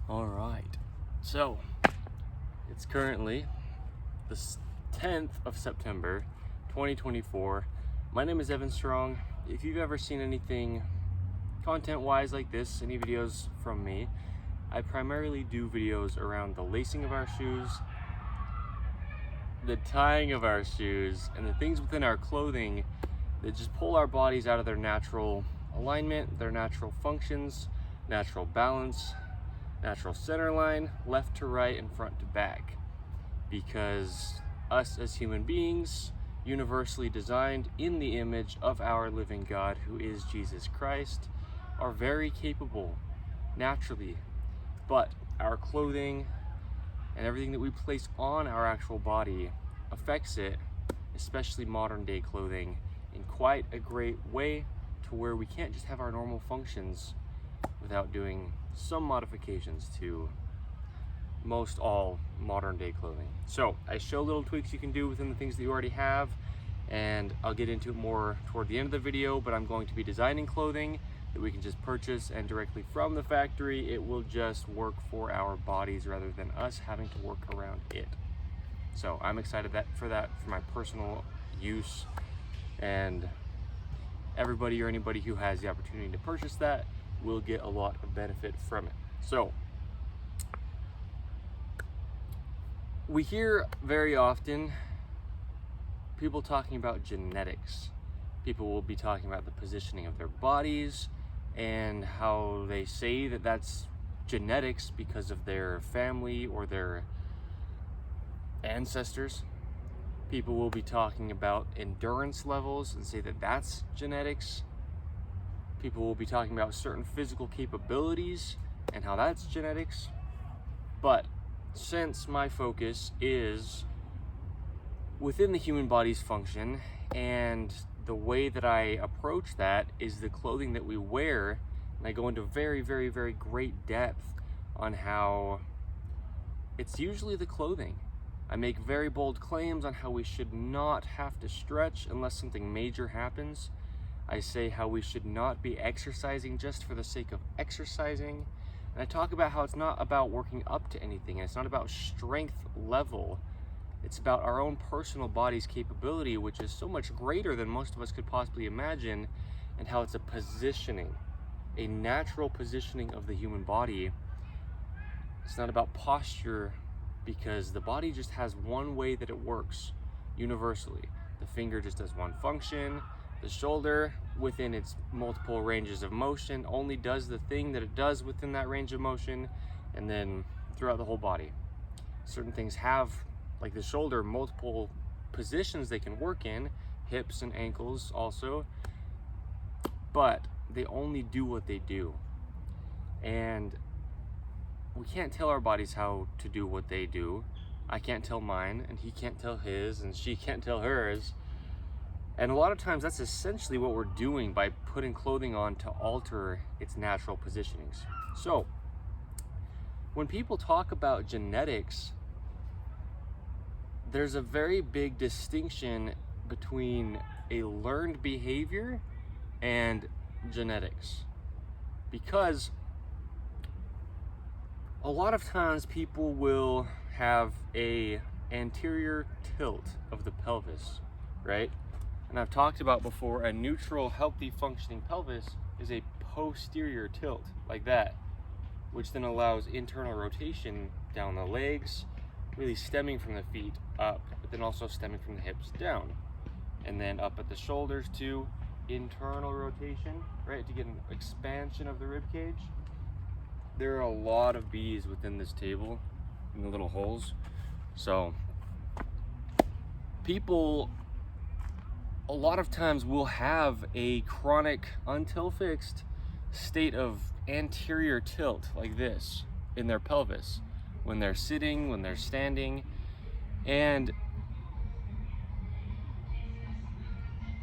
All right, so it's currently the 10th of September 2024. My name is Evan Strong. If you've ever seen anything content-wise like this, any videos from me, I primarily do videos around the lacing of our shoes, the tying of our shoes, and the things within our clothing that just pull our bodies out of their natural alignment, their natural functions, natural balance, natural center line, left to right and front to back. Because us as human beings, universally designed in the image of our living God, who is Jesus Christ, are very capable naturally, but our clothing and everything that we place on our actual body affects it, especially modern day clothing, in quite a great way, to where we can't just have our normal functions without doing some modifications to most all modern day clothing. So I show little tweaks you can do within the things that you already have, and I'll get into it more toward the end of the video, but I'm going to be designing clothing that we can just purchase and directly from the factory. It will just work for our bodies rather than us having to work around it. So I'm excited for my personal use, and everybody or anybody who has the opportunity to purchase that will get a lot of benefit from it. So we hear very often people talking about genetics. People will be talking about the positioning of their bodies and how they say that that's genetics because of their family or their ancestors. People will be talking about endurance levels and say that that's genetics. People will be talking about certain physical capabilities and how that's genetics. But since my focus is within the human body's function, and the way that I approach that is the clothing that we wear, and I go into very, very, very great depth on how it's usually the clothing. I make very bold claims on how we should not have to stretch unless something major happens. I say how we should not be exercising just for the sake of exercising. And I talk about how it's not about working up to anything, and it's not about strength level. It's about our own personal body's capability, which is so much greater than most of us could possibly imagine, and how it's a positioning, a natural positioning of the human body. It's not about posture, because the body just has one way that it works universally. The finger just does one function. The shoulder, within its multiple ranges of motion, only does the thing that it does within that range of motion, and then throughout the whole body. Certain things have, like the shoulder, multiple positions they can work in, hips and ankles also, but they only do what they do. And we can't tell our bodies how to do what they do. I can't tell mine, and he can't tell his, and she can't tell hers. And a lot of times that's essentially what we're doing by putting clothing on to alter its natural positionings. So when people talk about genetics, there's a very big distinction between a learned behavior and genetics. Because a lot of times people will have a anterior tilt of the pelvis, right? And I've talked about before, a neutral, healthy, functioning pelvis is a posterior tilt, like that, which then allows internal rotation down the legs, really stemming from the feet up, but then also stemming from the hips down. And then up at the shoulders too, internal rotation, right, to get an expansion of the rib cage. There are a lot of bees within this table, in the little holes. So people a lot of times will have a chronic, until fixed, state of anterior tilt like this in their pelvis when they're sitting, when they're standing. And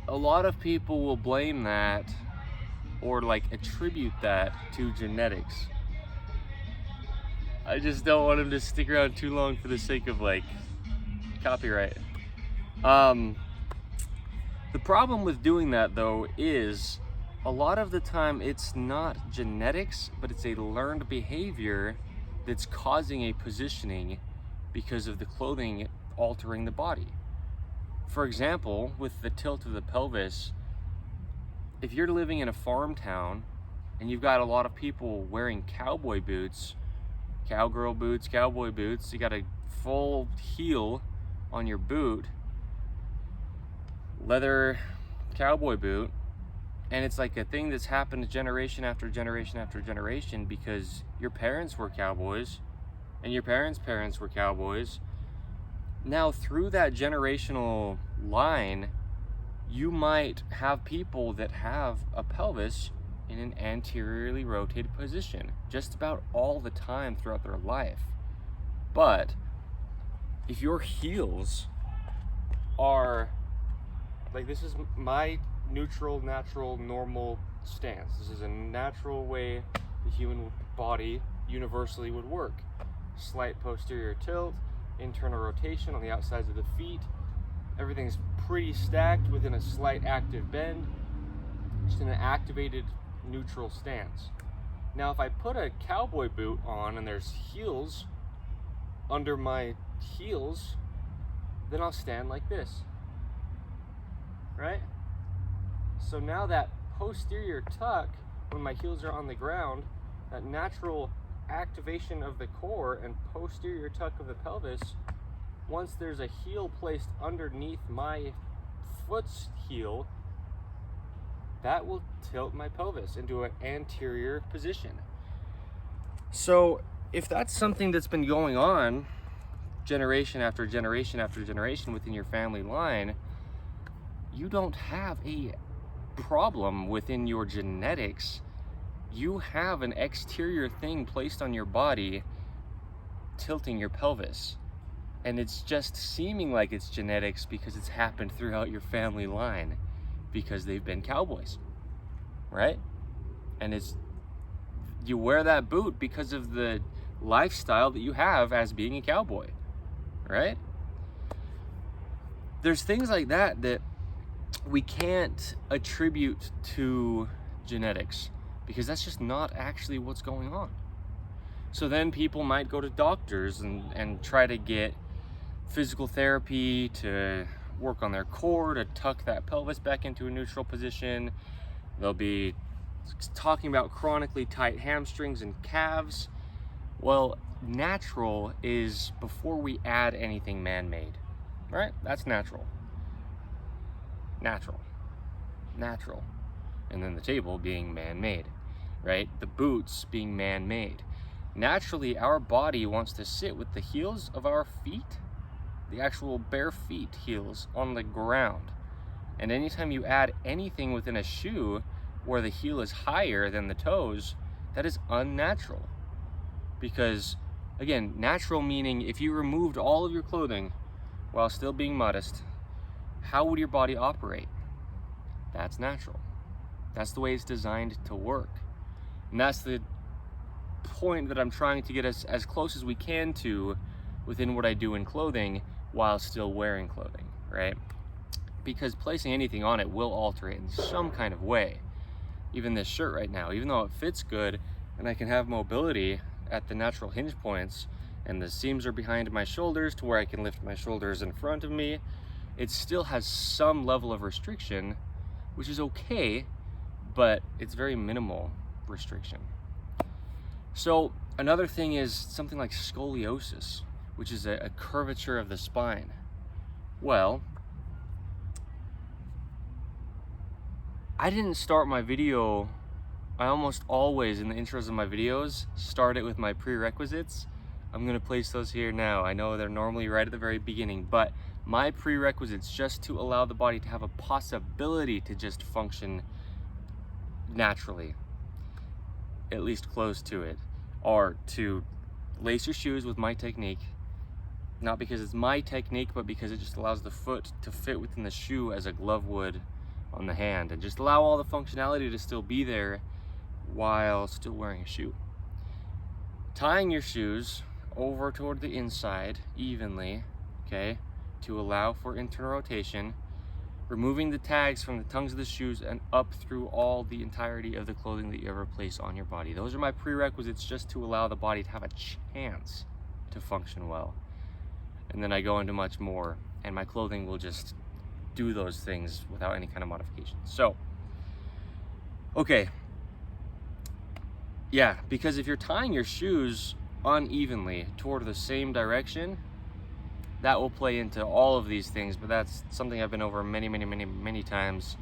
a lot of people will blame that or like attribute that to genetics. I just don't want them to stick around too long for the sake of like copyright. The problem with doing that though is a lot of the time it's not genetics, but it's a learned behavior that's causing a positioning because of the clothing altering the body. For example, with the tilt of the pelvis, if you're living in a farm town and you've got a lot of people wearing cowboy boots, cowgirl boots, cowboy boots, you got a full heel on your boot, leather cowboy boot, and it's like a thing that's happened generation after generation after generation because your parents were cowboys and your parents' parents were cowboys. Now through that generational line, you might have people that have a pelvis in an anteriorly rotated position just about all the time throughout their life. But if your heels are like, this is my neutral, natural, normal stance. This is a natural way the human body universally would work. Slight posterior tilt, internal rotation on the outsides of the feet. Everything's pretty stacked within a slight active bend, just in an activated neutral stance. Now if I put a cowboy boot on and there's heels under my heels, then I'll stand like this, right? So now that posterior tuck, when my heels are on the ground, that natural activation of the core and posterior tuck of the pelvis, once there's a heel placed underneath my foot's heel, that will tilt my pelvis into an anterior position. So if that's something that's been going on generation after generation after generation within your family line, you don't have a problem within your genetics. You have an exterior thing placed on your body tilting your pelvis, and it's just seeming like it's genetics because it's happened throughout your family line because they've been cowboys, right? And it's, you wear that boot because of the lifestyle that you have as being a cowboy, right? There's things like that that we can't attribute to genetics because that's just not actually what's going on. So then people might go to doctors and try to get physical therapy to work on their core, to tuck that pelvis back into a neutral position. They'll be talking about chronically tight hamstrings and calves. Well, natural is before we add anything man-made, right? That's natural. Natural. Natural. And then the table being man-made, right? The boots being man-made. Naturally, our body wants to sit with the heels of our feet, the actual bare feet heels, on the ground. And anytime you add anything within a shoe where the heel is higher than the toes, that is unnatural. Because, again, natural meaning if you removed all of your clothing while still being modest, how would your body operate? That's natural. That's the way it's designed to work. And that's the point that I'm trying to get us as close as we can to within what I do in clothing while still wearing clothing, right? Because placing anything on it will alter it in some kind of way. Even this shirt right now, even though it fits good and I can have mobility at the natural hinge points and the seams are behind my shoulders to where I can lift my shoulders in front of me, it still has some level of restriction, which is okay, but it's very minimal restriction. So another thing is something like scoliosis, which is a curvature of the spine. Well, I didn't start my video, I almost always in the intros of my videos start it with my prerequisites. I'm gonna place those here now. I know they're normally right at the very beginning, but my prerequisites just to allow the body to have a possibility to just function naturally, at least close to it, are to lace your shoes with my technique, not because it's my technique, but because it just allows the foot to fit within the shoe as a glove would on the hand, and just allow all the functionality to still be there while still wearing a shoe. Tying your shoes over toward the inside evenly, okay, to allow for internal rotation. removing the tags from the tongues of the shoes and up through all the entirety of the clothing that you ever place on your body. Those are my prerequisites just to allow the body to have a chance to function well. And then I go into much more, and my clothing will just do those things without any kind of modification. So, okay. Yeah, because if you're tying your shoes unevenly toward the same direction, that will play into all of these things, but that's something I've been over many times.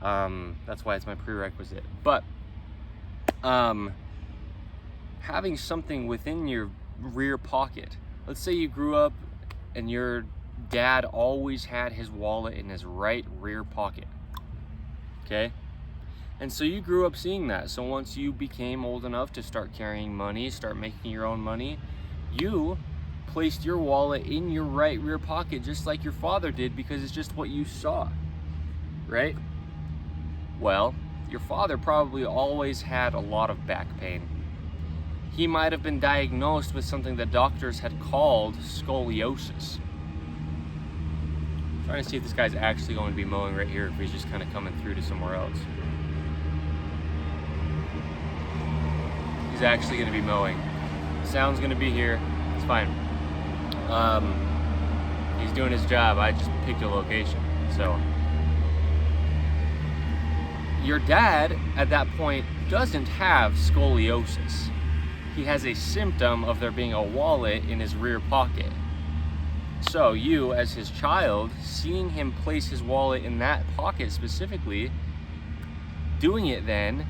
That's why it's my prerequisite. But having something within your rear pocket. Let's say you grew up and your dad always had his wallet in his right rear pocket. Okay? And so you grew up seeing that. So once you became old enough to start carrying money, start making your own money, you placed your wallet in your right rear pocket just like your father did, because it's just what you saw, right? Well, your father probably always had a lot of back pain. He might have been diagnosed with something that doctors had called scoliosis. I'm trying to see if this guy's actually going to be mowing right here, if he's just kind of coming through to somewhere else. He's actually going to be mowing. The sound's going to be here. It's fine. He's doing his job. I just picked a location. So your dad at that point doesn't have scoliosis. He has a symptom of there being a wallet in his rear pocket. So you, as his child, seeing him place his wallet in that pocket specifically, doing it then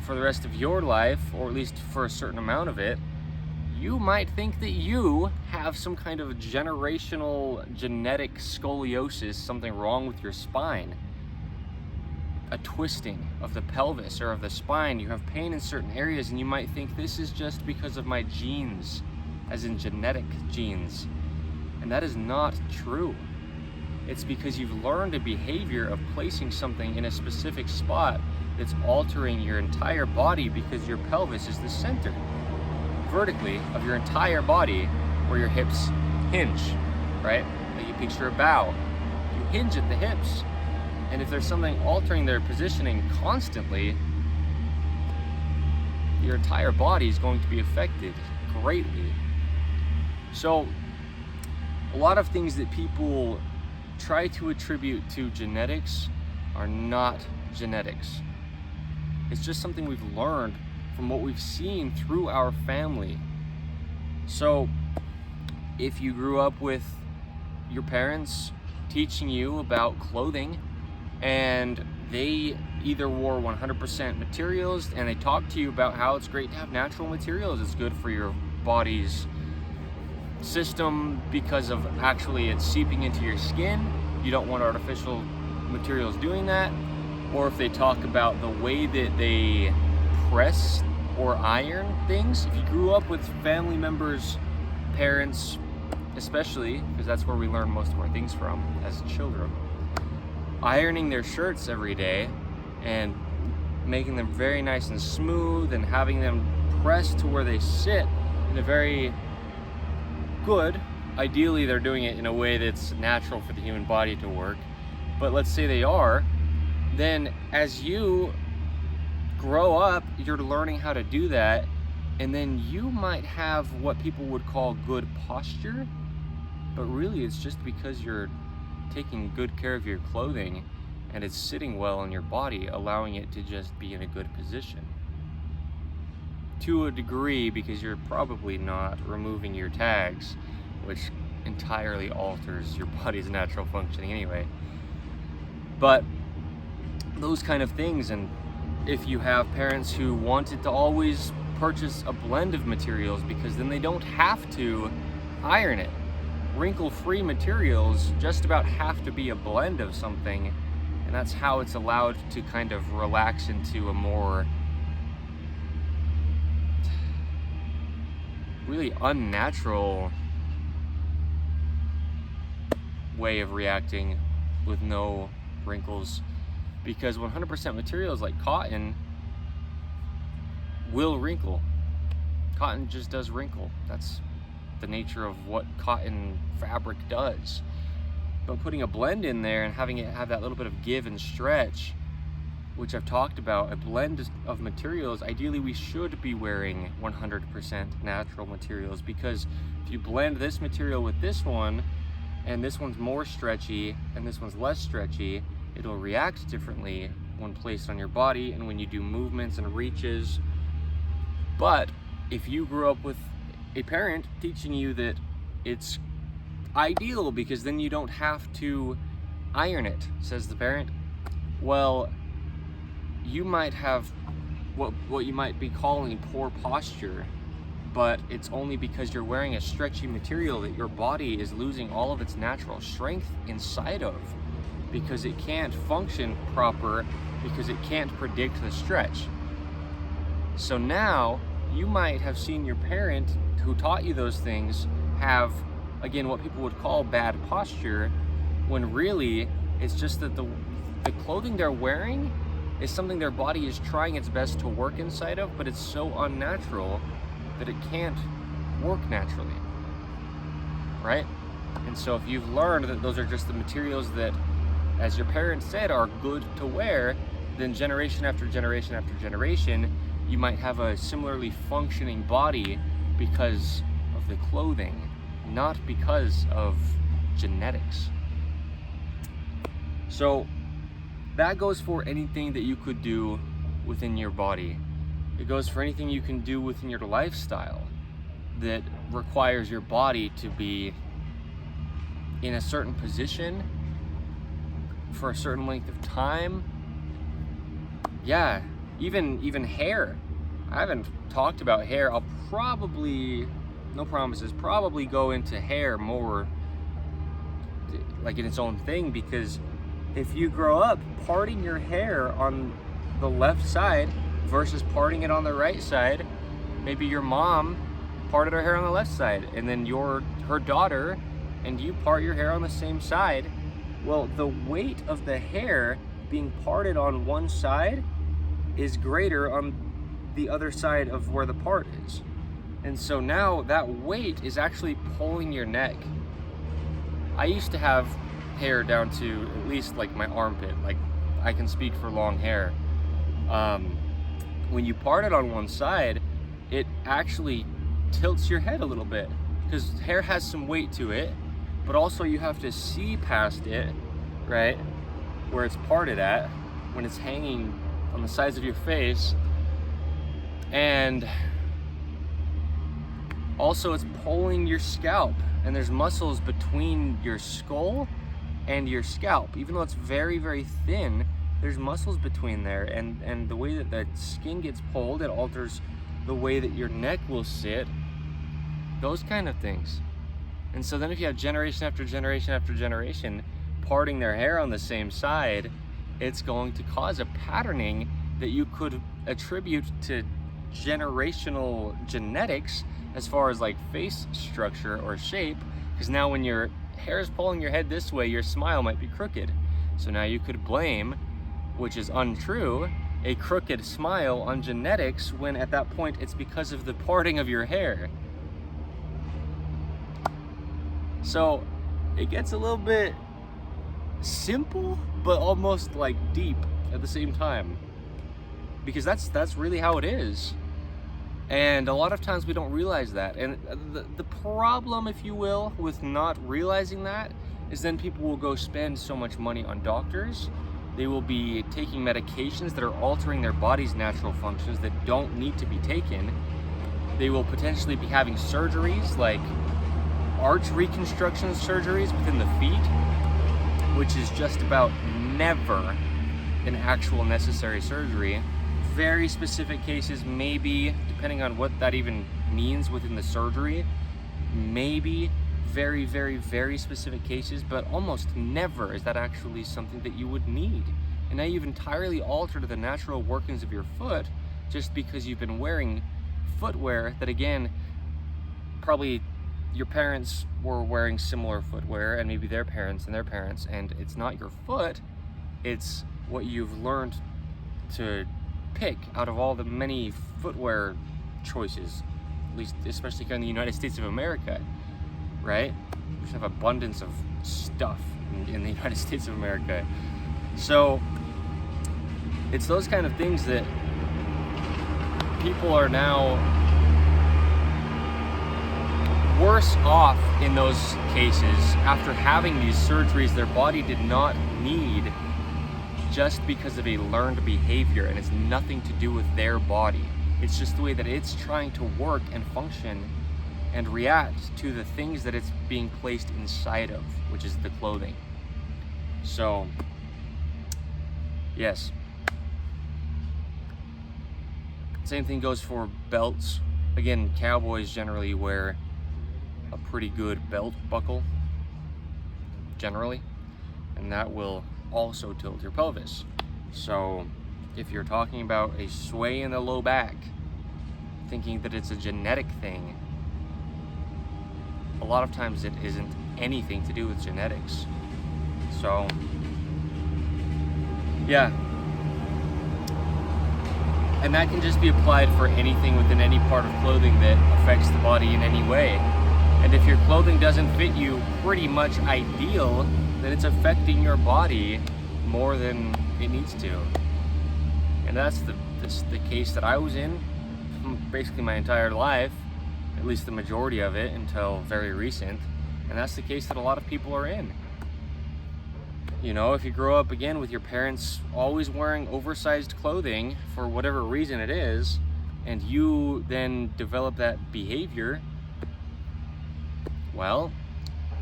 for the rest of your life, or at least for a certain amount of it, you might think that you have some kind of generational genetic scoliosis, something wrong with your spine, a twisting of the pelvis or of the spine. You have pain in certain areas, and you might think this is just because of my genes, as in genetic genes. And that is not true. It's because you've learned a behavior of placing something in a specific spot that's altering your entire body, because your pelvis is the center vertically of your entire body where your hips hinge, right? Like you picture a bow. You hinge at the hips. And if there's something altering their positioning constantly, your entire body is going to be affected greatly. So a lot of things that people try to attribute to genetics are not genetics. It's just something we've learned from what we've seen through our family. So if you grew up with your parents teaching you about clothing, and they either wore 100% materials, and they talked to you about how it's great to have natural materials, it's good for your body's system because of actually it's seeping into your skin, you don't want artificial materials doing that. Or if they talk about the way that they press or iron things, if you grew up with family members, parents especially, because that's where we learn most of our things from as children, ironing their shirts every day and making them very nice and smooth and having them pressed to where they sit in a very good, ideally they're doing it in a way that's natural for the human body to work, but let's say they are, then as you grow up, you're learning how to do that, and then you might have what people would call good posture, but really it's just because you're taking good care of your clothing and it's sitting well on your body, allowing it to just be in a good position. To a degree, because you're probably not removing your tags, which entirely alters your body's natural functioning anyway. But those kind of things, and if you have parents who wanted to always purchase a blend of materials because then they don't have to iron it. Wrinkle-free materials just about have to be a blend of something, and that's how it's allowed to kind of relax into a more really unnatural way of reacting with no wrinkles, because 100% materials like cotton will wrinkle. Cotton just does wrinkle. That's the nature of what cotton fabric does. But putting a blend in there and having it have that little bit of give and stretch, which I've talked about, a blend of materials, ideally we should be wearing 100% natural materials, because if you blend this material with this one, and this one's more stretchy and this one's less stretchy, it'll react differently when placed on your body and when you do movements and reaches. But if you grew up with a parent teaching you that it's ideal because then you don't have to iron it, says the parent, well, you might have what you might be calling poor posture, but it's only because you're wearing a stretchy material that your body is losing all of its natural strength inside of, because it can't function proper, because it can't predict the stretch. So now you might have seen your parent who taught you those things have, again, what people would call bad posture, when really it's just that the clothing they're wearing is something their body is trying its best to work inside of, but it's so unnatural that it can't work naturally, right? And so if you've learned that those are just the materials that, as your parents said, are good to wear, then generation after generation after generation, you might have a similarly functioning body because of the clothing, not because of genetics. So that goes for anything that you could do within your body. It goes for anything you can do within your lifestyle that requires your body to be in a certain position for a certain length of time. Yeah, even hair. I haven't talked about hair. I'll probably, no promises, probably go into hair more like in its own thing, because if you grow up parting your hair on the left side versus parting it on the right side, maybe your mom parted her hair on the left side and then her daughter and you part your hair on the same side. Well, the weight of the hair being parted on one side is greater on the other side of where the part is. And so now that weight is actually pulling your neck. I used to have hair down to at least like my armpit, like I can speak for long hair. When you part it on one side, it actually tilts your head a little bit because hair has some weight to it, but also you have to see past it, right, where it's parted at when it's hanging on the sides of your face. And also it's pulling your scalp, and there's muscles between your skull and your scalp. Even though it's very, very thin, there's muscles between there, and the way that the skin gets pulled, it alters the way that your neck will sit, those kind of things. And so then if you have generation after generation after generation parting their hair on the same side, it's going to cause a patterning that you could attribute to generational genetics as far as like face structure or shape, because now when your hair is pulling your head this way, your smile might be crooked. So now you could blame, which is untrue, a crooked smile on genetics, when at that point it's because of the parting of your hair. So it gets a little bit simple, but almost like deep at the same time, because that's really how it is. And a lot of times we don't realize that. And the problem, if you will, with not realizing that is then people will go spend so much money on doctors. They will be taking medications that are altering their body's natural functions that don't need to be taken. They will potentially be having surgeries like arch reconstruction surgeries within the feet, which is just about never an actual necessary surgery. Very specific cases, maybe, depending on what that even means within the surgery, maybe very, very, very specific cases, but almost never is that actually something that you would need. And now you've entirely altered the natural workings of your foot just because you've been wearing footwear that, again, probably your parents were wearing similar footwear, and maybe their parents and their parents, and it's not your foot, it's what you've learned to pick out of all the many footwear choices, at least especially here in the United States of America. right? We just have abundance of stuff in the United States of America. So it's those kind of things that people are now worse off in those cases after having these surgeries their body did not need, just because of a learned behavior, and it's nothing to do with their body. It's just the way that it's trying to work and function and react to the things that it's being placed inside of, which is the clothing. So, yes. Same thing goes for belts. Again, cowboys generally wear a pretty good belt buckle, generally, and that will also tilt your pelvis. So if you're talking about a sway in the low back, thinking that it's a genetic thing, a lot of times it isn't anything to do with genetics. So yeah, and that can just be applied for anything within any part of clothing that affects the body in any way. And if your clothing doesn't fit you pretty much ideal, then it's affecting your body more than it needs to. And that's the case that I was in basically my entire life, at least the majority of it until very recent. And that's the case that a lot of people are in. You know, if you grow up again with your parents always wearing oversized clothing for whatever reason it is, and you then develop that behavior, well,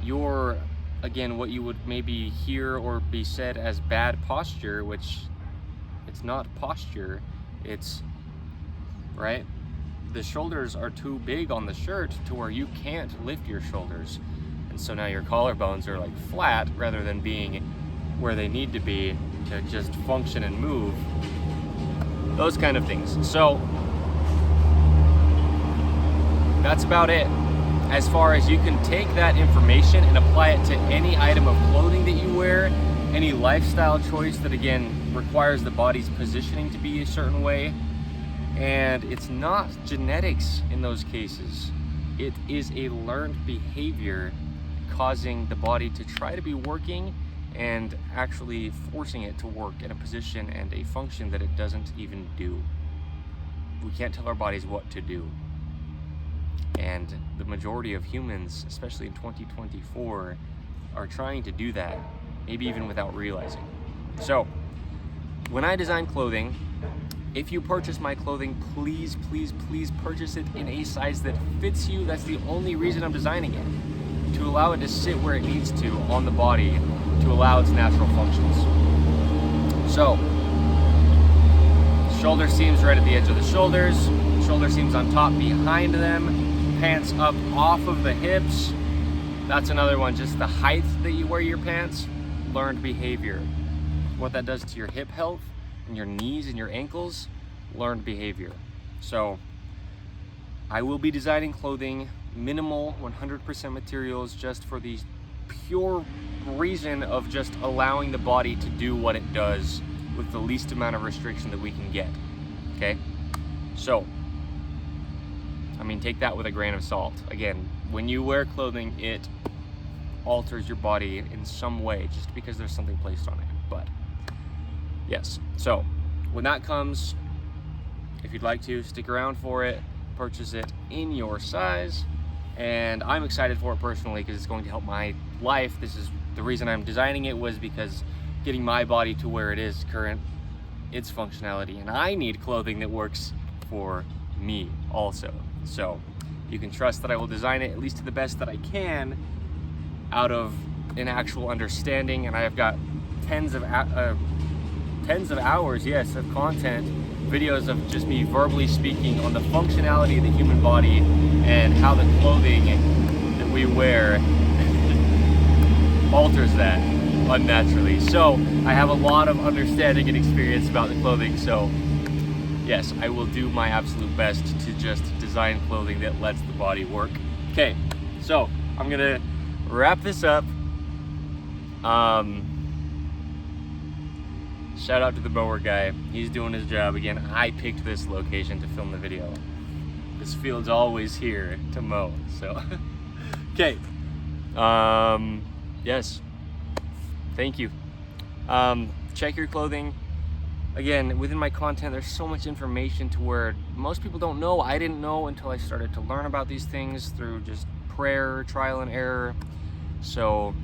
you're, again, what you would maybe hear or be said as bad posture, which it's not posture, it's, right? The shoulders are too big on the shirt to where you can't lift your shoulders. And so now your collarbones are like flat rather than being where they need to be to just function and move. Those kind of things. So that's about it. As far as you can take that information and apply it to any item of clothing that you wear, any lifestyle choice that again requires the body's positioning to be a certain way. And it's not genetics in those cases. It is a learned behavior causing the body to try to be working and actually forcing it to work in a position and a function that it doesn't even do. We can't tell our bodies what to do. And the majority of humans, especially in 2024, are trying to do that, maybe even without realizing. So, when I design clothing, if you purchase my clothing, please, please, please purchase it in a size that fits you. That's the only reason I'm designing it, to allow it to sit where it needs to on the body, to allow its natural functions. So, shoulder seams right at the edge of the shoulders, shoulder seams on top behind them, pants up off of the hips. That's another one, just the height that you wear your pants, learned behavior. What that does to your hip health and your knees and your ankles, learned behavior. So I will be designing clothing, minimal 100% materials, just for the pure reason of just allowing the body to do what it does with the least amount of restriction that we can get. Okay? So, I mean, take that with a grain of salt. Again, when you wear clothing, it alters your body in some way just because there's something placed on it. But yes, so when that comes, if you'd like to stick around for it, purchase it in your size. And I'm excited for it personally because it's going to help my life. This is the reason I'm designing it, was because getting my body to where it is current, its functionality, and I need clothing that works for me also. So you can trust that I will design it at least to the best that I can out of an actual understanding. And I have got tens of hours, yes, of content, videos of just me verbally speaking on the functionality of the human body and how the clothing that we wear alters that unnaturally. So I have a lot of understanding and experience about the clothing. So yes, I will do my absolute best to just design clothing that lets the body work. Okay, so I'm gonna wrap this up. Shout out to the mower guy. He's doing his job again. I picked this location to film the video. This field's always here to mow, so. Okay, Yes, thank you. Check your clothing. Again, within my content, there's so much information to where most people don't know. I didn't know until I started to learn about these things through just prayer, trial and error. So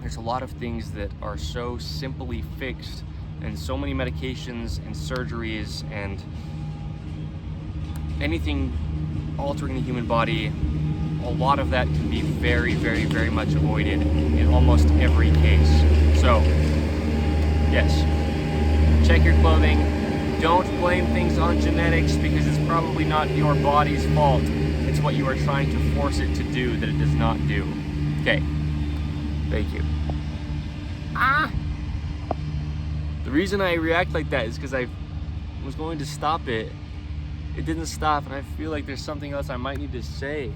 there's a lot of things that are so simply fixed, and so many medications and surgeries and anything altering the human body. A lot of that can be very, very, very much avoided in almost every case. So, yes, check your clothing. Don't blame things on genetics, because it's probably not your body's fault. It's what you are trying to force it to do that it does not do. Okay, thank you. The reason I react like that is because I was going to stop it. It didn't stop, and I feel like there's something else I might need to say.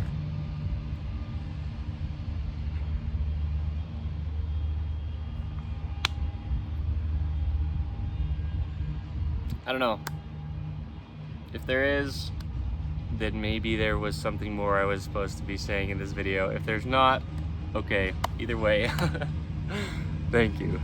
I don't know. If there is, then maybe there was something more I was supposed to be saying in this video. If there's not, okay, either way. Thank you.